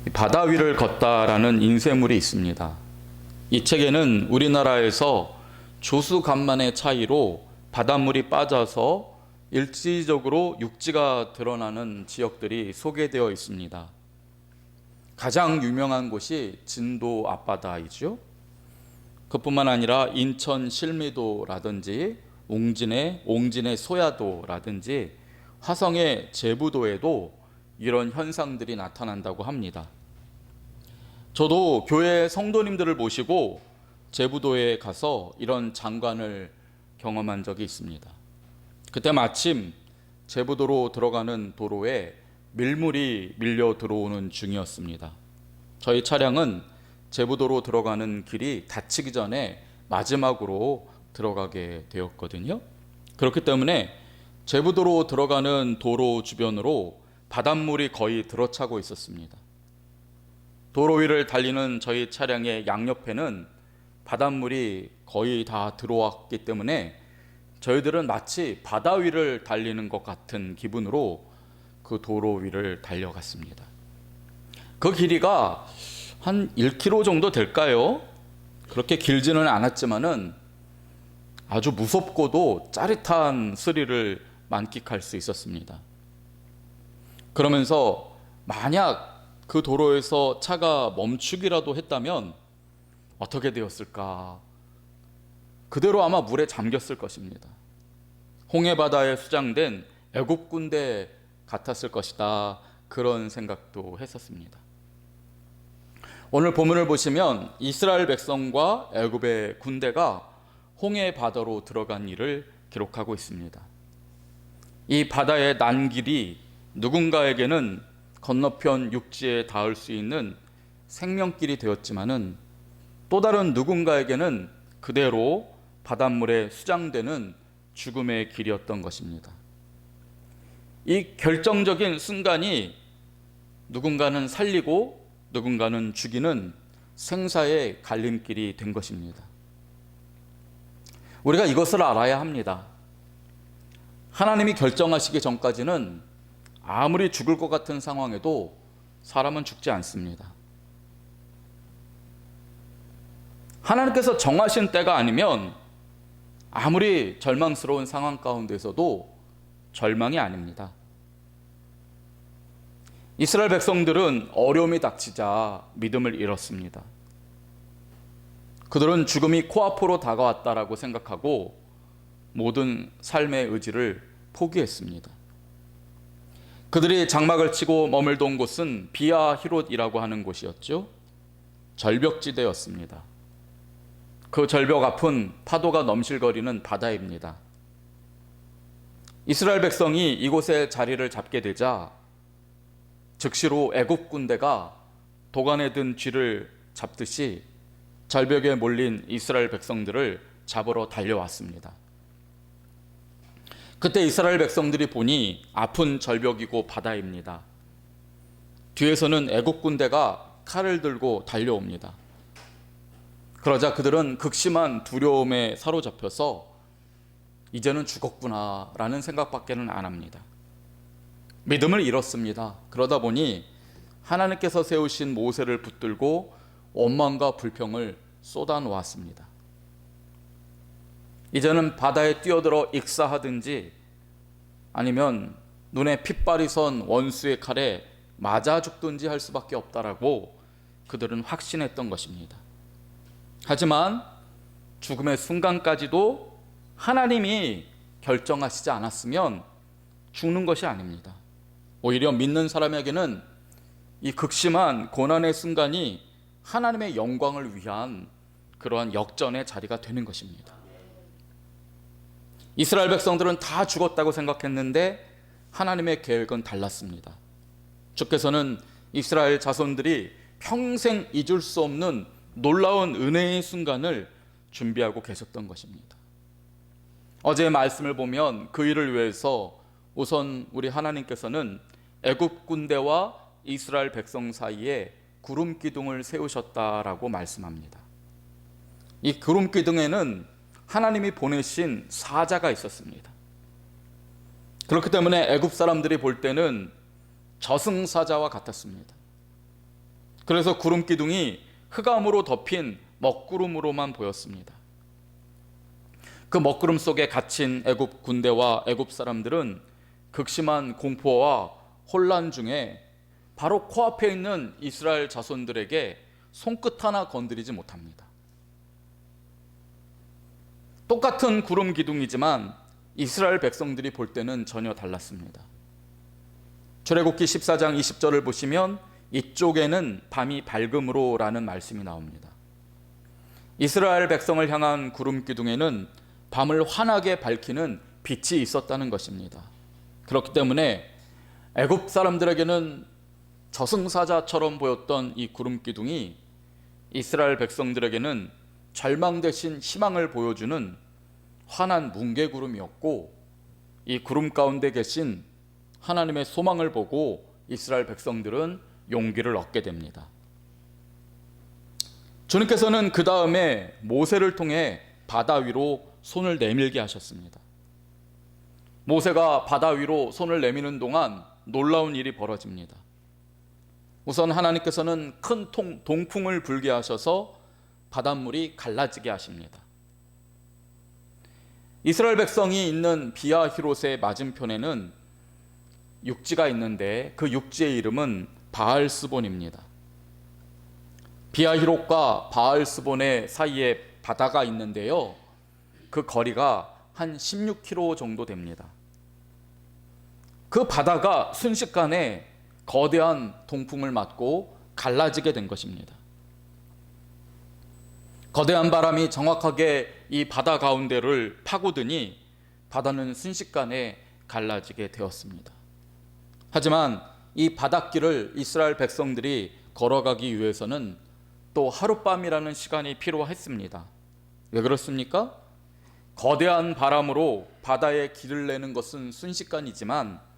바다 위를 걷다라는 인쇄물이 있습니다. 이 책에는 우리나라에서 조수간만의 차이로 바닷물이 빠져서 일시적으로 육지가 드러나는 지역들이 소개되어 있습니다. 가장 유명한 곳이 진도 앞바다이죠. 그뿐만 아니라 인천 실미도라든지 옹진의 소야도라든지 화성의 제부도에도 이런 현상들이 나타난다고 합니다. 저도 교회 성도님들을 모시고 제부도에 가서 이런 장관을 경험한 적이 있습니다. 그때 마침 제부도로 들어가는 도로에 밀물이 밀려 들어오는 중이었습니다. 저희 차량은 제부도로 들어가는 길이 닫히기 전에 마지막으로 들어가게 되었거든요. 그렇기 때문에 제부도로 들어가는 도로 주변으로 바닷물이 거의 들어차고 있었습니다. 도로 위를 달리는 저희 차량의 양옆에는 바닷물이 거의 다 들어왔기 때문에 저희들은 마치 바다 위를 달리는 것 같은 기분으로 그 도로 위를 달려갔습니다. 그 길이가 한 1km 정도 될까요? 그렇게 길지는 않았지만은 아주 무섭고도 짜릿한 스릴을 만끽할 수 있었습니다. 그러면서 만약 그 도로에서 차가 멈추기라도 했다면 어떻게 되었을까? 그대로 아마 물에 잠겼을 것입니다. 홍해바다에 수장된 애굽 군대 같았을 것이다. 그런 생각도 했었습니다. 오늘 본문을 보시면 이스라엘 백성과 애굽의 군대가 홍해바다로 들어간 일을 기록하고 있습니다. 이 바다의 난길이 누군가에게는 건너편 육지에 닿을 수 있는 생명길이 되었지만은 또 다른 누군가에게는 그대로 바닷물에 수장되는 죽음의 길이었던 것입니다. 이 결정적인 순간이 누군가는 살리고 누군가는 죽이는 생사의 갈림길이 된 것입니다. 우리가 이것을 알아야 합니다. 하나님이 결정하시기 전까지는 아무리 죽을 것 같은 상황에도 사람은 죽지 않습니다. 하나님께서 정하신 때가 아니면 아무리 절망스러운 상황 가운데서도 절망이 아닙니다. 이스라엘 백성들은 어려움이 닥치자 믿음을 잃었습니다. 그들은 죽음이 코앞으로 다가왔다라고 생각하고 모든 삶의 의지를 포기했습니다. 그들이 장막을 치고 머물던 곳은 비아 히롯이라고 하는 곳이었죠. 절벽지대였습니다. 그 절벽 앞은 파도가 넘실거리는 바다입니다. 이스라엘 백성이 이곳에 자리를 잡게 되자 즉시로 애굽 군대가 도간에 든 쥐를 잡듯이 절벽에 몰린 이스라엘 백성들을 잡으러 달려왔습니다. 그때 이스라엘 백성들이 보니 앞은 절벽이고 바다입니다. 뒤에서는 애굽 군대가 칼을 들고 달려옵니다. 그러자 그들은 극심한 두려움에 사로잡혀서 이제는 죽었구나라는 생각밖에는 안 합니다. 믿음을 잃었습니다. 그러다 보니 하나님께서 세우신 모세를 붙들고 원망과 불평을 쏟아놓았습니다. 이제는 바다에 뛰어들어 익사하든지 아니면 눈에 핏발이 선 원수의 칼에 맞아 죽든지 할 수밖에 없다라고 그들은 확신했던 것입니다. 하지만 죽음의 순간까지도 하나님이 결정하시지 않았으면 죽는 것이 아닙니다. 오히려 믿는 사람에게는 이 극심한 고난의 순간이 하나님의 영광을 위한 그러한 역전의 자리가 되는 것입니다. 이스라엘 백성들은 다 죽었다고 생각했는데 하나님의 계획은 달랐습니다. 주께서는 이스라엘 자손들이 평생 잊을 수 없는 놀라운 은혜의 순간을 준비하고 계셨던 것입니다. 어제의 말씀을 보면 그 일을 위해서 우선 우리 하나님께서는 애굽 군대와 이스라엘 백성 사이에 구름 기둥을 세우셨다라고 말씀합니다. 이 구름 기둥에는 하나님이 보내신 사자가 있었습니다. 그렇기 때문에 애굽 사람들이 볼 때는 저승사자와 같았습니다. 그래서 구름 기둥이 흑암으로 덮인 먹구름으로만 보였습니다. 그 먹구름 속에 갇힌 애굽 군대와 애굽 사람들은 극심한 공포와 혼란 중에 바로 코앞에 있는 이스라엘 자손들에게 손끝 하나 건드리지 못합니다. 똑같은 구름 기둥이지만 이스라엘 백성들이 볼 때는 전혀 달랐습니다. 출애굽기 14장 20절을 보시면 이쪽에는 밤이 밝음으로 라는 말씀이 나옵니다. 이스라엘 백성을 향한 구름 기둥에는 밤을 환하게 밝히는 빛이 있었다는 것입니다. 그렇기 때문에 애굽 사람들에게는 저승사자처럼 보였던 이 구름 기둥이 이스라엘 백성들에게는 절망 대신 희망을 보여주는 환한 뭉게구름이었고, 이 구름 가운데 계신 하나님의 소망을 보고 이스라엘 백성들은 용기를 얻게 됩니다. 주님께서는 그 다음에 모세를 통해 바다 위로 손을 내밀게 하셨습니다. 모세가 바다 위로 손을 내미는 동안 놀라운 일이 벌어집니다. 우선 하나님께서는 큰 동풍을 불게 하셔서 바닷물이 갈라지게 하십니다. 이스라엘 백성이 있는 비아히롯의 맞은편에는 육지가 있는데 그 육지의 이름은 바알스본입니다. 비아히롯과 바알스본의 사이에 바다가 있는데요, 그 거리가 한 16km 정도 됩니다. 그 바다가 순식간에 거대한 동풍을 맞고 갈라지게 된 것입니다. 거대한 바람이 정확하게 이 바다 가운데를 파고드니 바다는 순식간에 갈라지게 되었습니다. 하지만 이 바닷길을 이스라엘 백성들이 걸어가기 위해서는 또 하룻밤이라는 시간이 필요했습니다. 왜 그렇습니까? 거대한 바람으로 바다에 길을 내는 것은 순식간이지만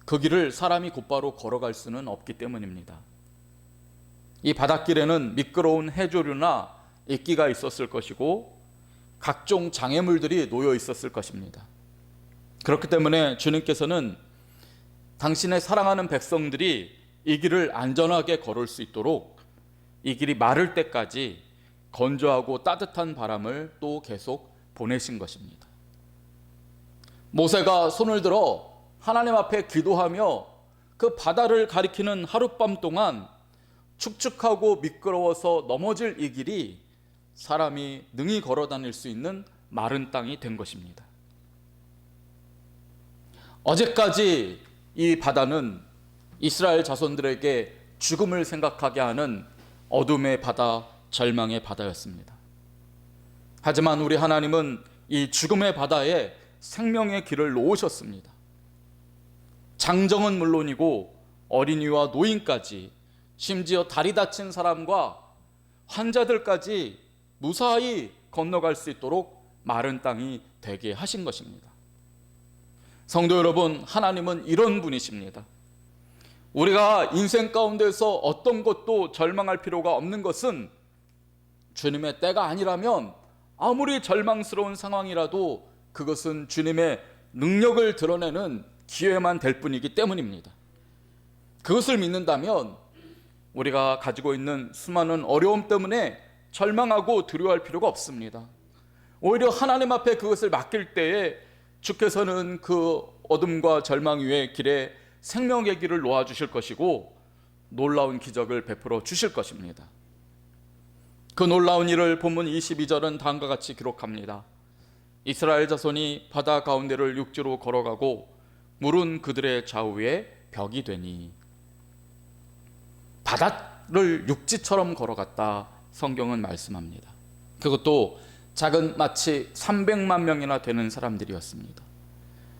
그 길을 사람이 곧바로 걸어갈 수는 없기 때문입니다. 이 바닷길에는 미끄러운 해조류나 이끼가 있었을 것이고 각종 장애물들이 놓여 있었을 것입니다. 그렇기 때문에 주님께서는 당신의 사랑하는 백성들이 이 길을 안전하게 걸을 수 있도록 이 길이 마를 때까지 건조하고 따뜻한 바람을 또 계속 보내신 것입니다. 모세가 손을 들어 하나님 앞에 기도하며 그 바다를 가리키는 하룻밤 동안 축축하고 미끄러워서 넘어질 이 길이 사람이 능히 걸어 다닐 수 있는 마른 땅이 된 것입니다. 어제까지 이 바다는 이스라엘 자손들에게 죽음을 생각하게 하는 어둠의 바다, 절망의 바다였습니다. 하지만 우리 하나님은 이 죽음의 바다에 생명의 길을 놓으셨습니다. 장정은 물론이고 어린이와 노인까지, 심지어 다리 다친 사람과 환자들까지 무사히 건너갈 수 있도록 마른 땅이 되게 하신 것입니다. 성도 여러분, 하나님은 이런 분이십니다. 우리가 인생 가운데서 어떤 것도 절망할 필요가 없는 것은 주님의 때가 아니라면 아무리 절망스러운 상황이라도 그것은 주님의 능력을 드러내는 기회만 될 뿐이기 때문입니다. 그것을 믿는다면 우리가 가지고 있는 수많은 어려움 때문에 절망하고 두려워할 필요가 없습니다. 오히려 하나님 앞에 그것을 맡길 때에 주께서는 그 어둠과 절망 위의 길에 생명의 길을 놓아주실 것이고 놀라운 기적을 베풀어 주실 것입니다. 그 놀라운 일을 본문 22절은 다음과 같이 기록합니다. 이스라엘 자손이 바다 가운데를 육지로 걸어가고 물은 그들의 좌우에 벽이 되니, 바다를 육지처럼 걸어갔다 성경은 말씀합니다. 그것도 작은 마치 300만 명이나 되는 사람들이었습니다.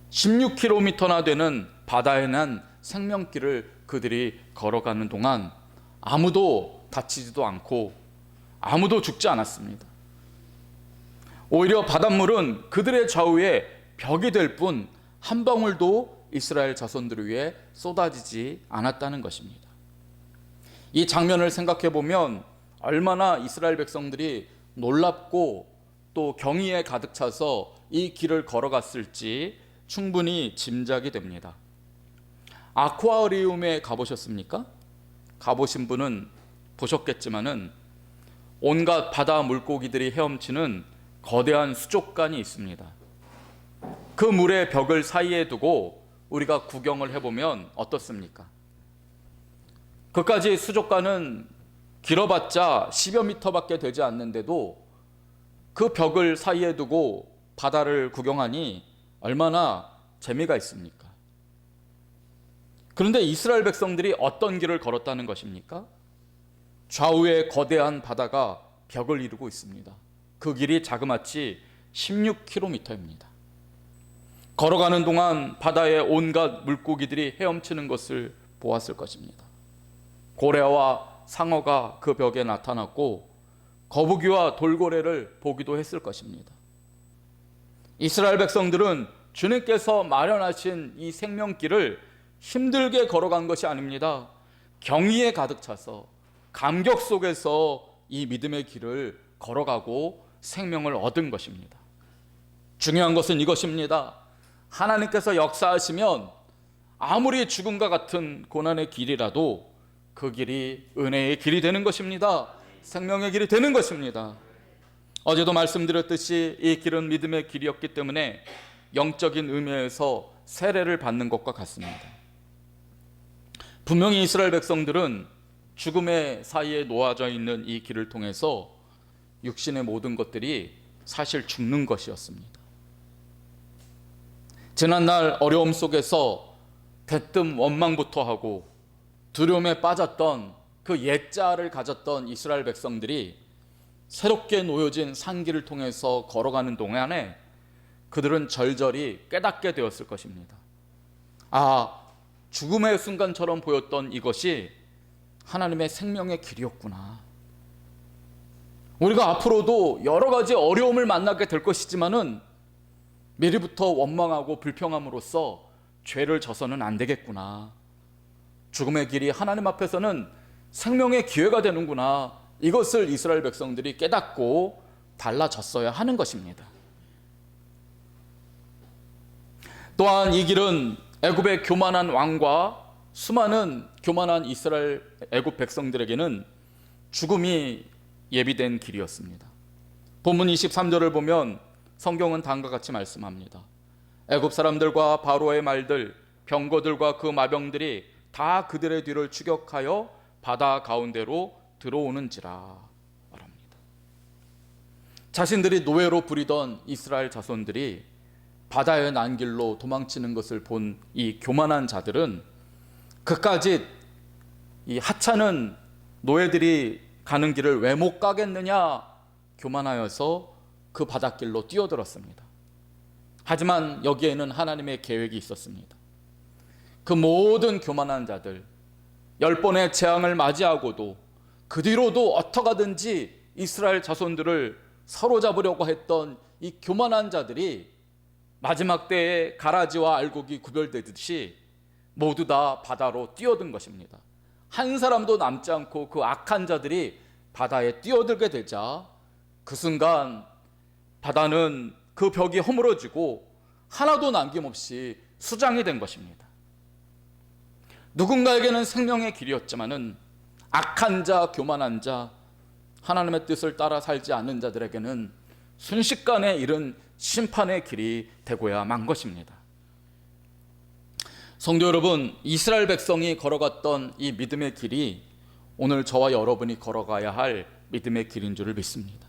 16km나 되는 바다에 난 생명길을 그들이 걸어가는 동안 아무도 다치지도 않고 아무도 죽지 않았습니다. 오히려 바닷물은 그들의 좌우에 벽이 될 뿐 한 방울도 이스라엘 자손들을 위해 쏟아지지 않았다는 것입니다. 이 장면을 생각해 보면 얼마나 이스라엘 백성들이 놀랍고 또 경이에 가득 차서 이 길을 걸어갔을지 충분히 짐작이 됩니다. 아쿠아리움에 가보셨습니까? 가보신 분은 보셨겠지만은 온갖 바다 물고기들이 헤엄치는 거대한 수족관이 있습니다. 그 물의 벽을 사이에 두고 우리가 구경을 해보면 어떻습니까? 그까지 수족관은 길어봤자 10여 미터밖에 되지 않는데도 그 벽을 사이에 두고 바다를 구경하니 얼마나 재미가 있습니까? 그런데 이스라엘 백성들이 어떤 길을 걸었다는 것입니까? 좌우에 거대한 바다가 벽을 이루고 있습니다. 그 길이 자그마치 16km입니다. 걸어가는 동안 바다에 온갖 물고기들이 헤엄치는 것을 보았을 것입니다. 고래와 상어가 그 벽에 나타났고 거북이와 돌고래를 보기도 했을 것입니다. 이스라엘 백성들은 주님께서 마련하신 이 생명길을 힘들게 걸어간 것이 아닙니다. 경의에 가득 차서 감격 속에서 이 믿음의 길을 걸어가고 생명을 얻은 것입니다. 중요한 것은 이것입니다. 하나님께서 역사하시면 아무리 죽음과 같은 고난의 길이라도 그 길이 은혜의 길이 되는 것입니다. 생명의 길이 되는 것입니다. 어제도 말씀드렸듯이 이 길은 믿음의 길이었기 때문에 영적인 의미에서 세례를 받는 것과 같습니다. 분명히 이스라엘 백성들은 죽음의 사이에 놓아져 있는 이 길을 통해서 육신의 모든 것들이 사실 죽는 것이었습니다. 지난날 어려움 속에서 대뜸 원망부터 하고 두려움에 빠졌던 그 옛자를 가졌던 이스라엘 백성들이 새롭게 놓여진 산길을 통해서 걸어가는 동안에 그들은 절절히 깨닫게 되었을 것입니다. 죽음의 순간처럼 보였던 이것이 하나님의 생명의 길이었구나. 우리가 앞으로도 여러 가지 어려움을 만나게 될 것이지만은 미리부터 원망하고 불평함으로써 죄를 져서는 안 되겠구나. 죽음의 길이 하나님 앞에서는 생명의 기회가 되는구나. 이것을 이스라엘 백성들이 깨닫고 달라졌어야 하는 것입니다. 또한 이 길은 애굽의 교만한 왕과 수많은 교만한 이스라엘 애굽 백성들에게는 죽음이 예비된 길이었습니다. 본문 23절을 보면 성경은 다음과 같이 말씀합니다. 애굽 사람들과 바로의 말들, 병거들과 그 마병들이 다 그들의 뒤를 추격하여 바다 가운데로 들어오는지라 말합니다. 자신들이 노예로 부리던 이스라엘 자손들이 바다의 난길로 도망치는 것을 본 이 교만한 자들은 그까짓 이 하찮은 노예들이 가는 길을 왜 못 가겠느냐 교만하여서 그 바닷길로 뛰어들었습니다. 하지만 여기에는 하나님의 계획이 있었습니다. 그 모든 교만한 자들 10번의 재앙을 맞이하고도 그 뒤로도 어떡하든지 이스라엘 자손들을 사로잡으려고 했던 이 교만한 자들이 마지막 때에 가라지와 알곡이 구별되듯이 모두 다 바다로 뛰어든 것입니다. 한 사람도 남지 않고 그 악한 자들이 바다에 뛰어들게 되자 그 순간 바다는 그 벽이 허물어지고 하나도 남김없이 수장이 된 것입니다. 누군가에게는 생명의 길이었지만은 악한 자, 교만한 자, 하나님의 뜻을 따라 살지 않는 자들에게는 순식간에 이른 심판의 길이 되고야 만 것입니다. 성도 여러분, 이스라엘 백성이 걸어갔던 이 믿음의 길이 오늘 저와 여러분이 걸어가야 할 믿음의 길인 줄을 믿습니다.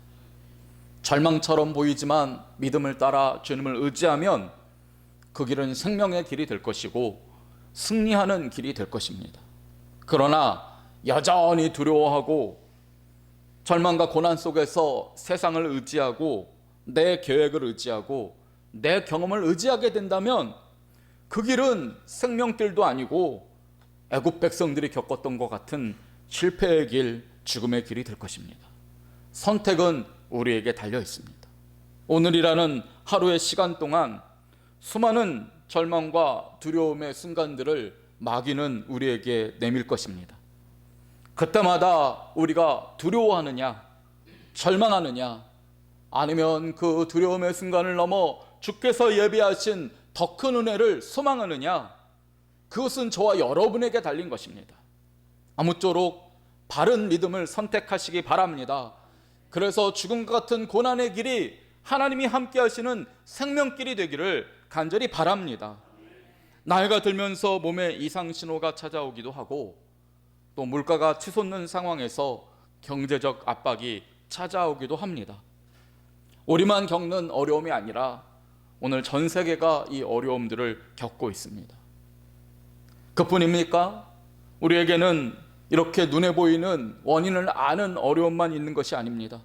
절망처럼 보이지만 믿음을 따라 주님을 의지하면 그 길은 생명의 길이 될 것이고 승리하는 길이 될 것입니다. 그러나 여전히 두려워하고 절망과 고난 속에서 세상을 의지하고 내 계획을 의지하고 내 경험을 의지하게 된다면 그 길은 생명길도 아니고 애굽 백성들이 겪었던 것 같은 실패의 길, 죽음의 길이 될 것입니다. 선택은 우리에게 달려 있습니다. 오늘이라는 하루의 시간 동안 수많은 절망과 두려움의 순간들을 마귀는 우리에게 내밀 것입니다. 그때마다 우리가 두려워하느냐, 절망하느냐, 아니면 그 두려움의 순간을 넘어 주께서 예비하신 더 큰 은혜를 소망하느냐, 그것은 저와 여러분에게 달린 것입니다. 아무쪼록 바른 믿음을 선택하시기 바랍니다. 그래서 죽음과 같은 고난의 길이 하나님이 함께 하시는 생명길이 되기를 간절히 바랍니다. 나이가 들면서 몸에 이상 신호가 찾아오기도 하고 또 물가가 치솟는 상황에서 경제적 압박이 찾아오기도 합니다. 우리만 겪는 어려움이 아니라 오늘 전 세계가 이 어려움들을 겪고 있습니다. 그뿐입니까? 우리에게는 이렇게 눈에 보이는 원인을 아는 어려움만 있는 것이 아닙니다.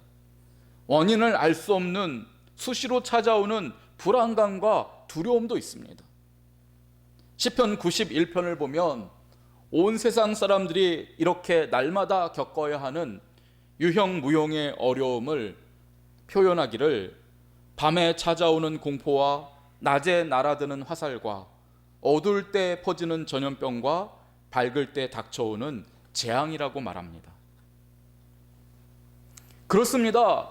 원인을 알 수 없는 수시로 찾아오는 불안감과 두려움도 있습니다. 시편 91편을 보면 온 세상 사람들이 이렇게 날마다 겪어야 하는 유형무용의 어려움을 표현하기를 밤에 찾아오는 공포와 낮에 날아드는 화살과 어두울 때 퍼지는 전염병과 밝을 때 닥쳐오는 재앙이라고 말합니다. 그렇습니다.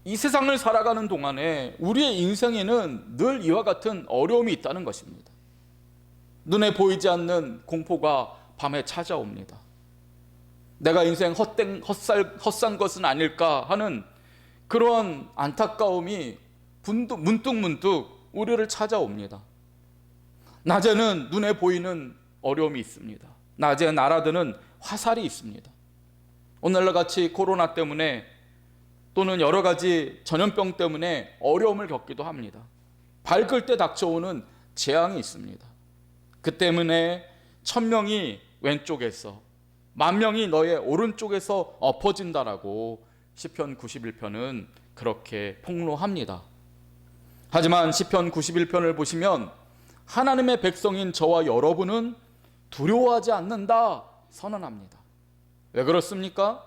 이 세상을 살아가는 동안에 우리의 인생에는 늘 이와 같은 어려움이 있다는 것입니다. 눈에 보이지 않는 공포가 밤에 찾아옵니다. 내가 인생 헛산 것은 아닐까 하는 그런 안타까움이 문득문득 우리를 찾아옵니다. 낮에는 눈에 보이는 어려움이 있습니다. 낮에 날아드는 화살이 있습니다. 오늘날 같이 코로나 때문에 또는 여러 가지 전염병 때문에 어려움을 겪기도 합니다. 밝을 때 닥쳐오는 재앙이 있습니다. 그 때문에 1000명이 왼쪽에서 10,000명이 너의 오른쪽에서 엎어진다라고 시편 91편은 그렇게 폭로합니다. 하지만 시편 91편을 보시면 하나님의 백성인 저와 여러분은 두려워하지 않는다 선언합니다. 왜 그렇습니까?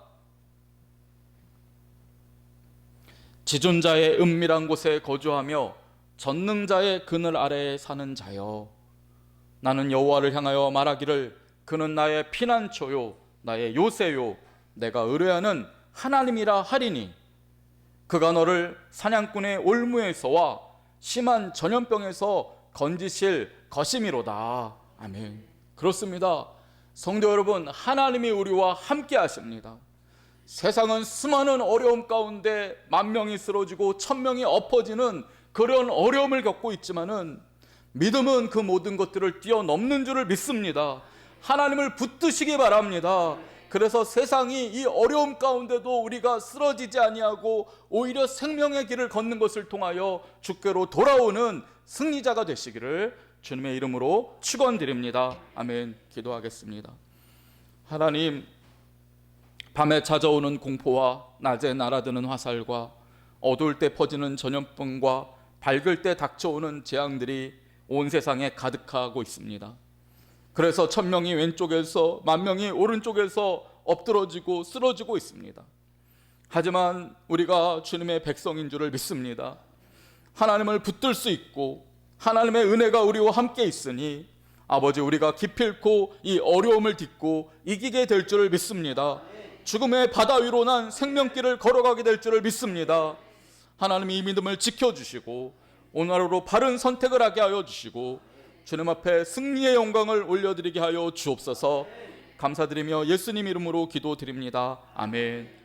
지존자의 은밀한 곳에 거주하며 전능자의 그늘 아래에 사는 자여, 나는 여호와를 향하여 말하기를 그는 나의 피난처요 나의 요새요 내가 의뢰하는 하나님이라 하리니 그가 너를 사냥꾼의 올무에서와 심한 전염병에서 건지실 것이미로다. 아멘. 그렇습니다. 성도 여러분, 하나님이 우리와 함께 하십니다. 세상은 수많은 어려움 가운데 10,000명이 쓰러지고 1,000명이 엎어지는 그런 어려움을 겪고 있지만은 믿음은 그 모든 것들을 뛰어넘는 줄을 믿습니다. 하나님을 붙드시기 바랍니다. 그래서 세상이 이 어려움 가운데도 우리가 쓰러지지 아니하고 오히려 생명의 길을 걷는 것을 통하여 주께로 돌아오는 승리자가 되시기를 주님의 이름으로 축원드립니다. 아멘. 기도하겠습니다. 하나님, 밤에 찾아오는 공포와 낮에 날아드는 화살과 어두울 때 퍼지는 전염병과 밝을 때 닥쳐오는 재앙들이 온 세상에 가득하고 있습니다. 그래서 1,000명이 왼쪽에서 10,000명이 오른쪽에서 엎드러지고 쓰러지고 있습니다. 하지만 우리가 주님의 백성인 줄을 믿습니다. 하나님을 붙들 수 있고 하나님의 은혜가 우리와 함께 있으니 아버지, 우리가 기필코 이 어려움을 딛고 이기게 될 줄을 믿습니다. 죽음의 바다 위로 난 생명길을 걸어가게 될 줄을 믿습니다. 하나님이 이 믿음을 지켜주시고 오늘 하루로 바른 선택을 하게 하여 주시고 주님 앞에 승리의 영광을 올려드리게 하여 주옵소서. 감사드리며 예수님 이름으로 기도드립니다. 아멘.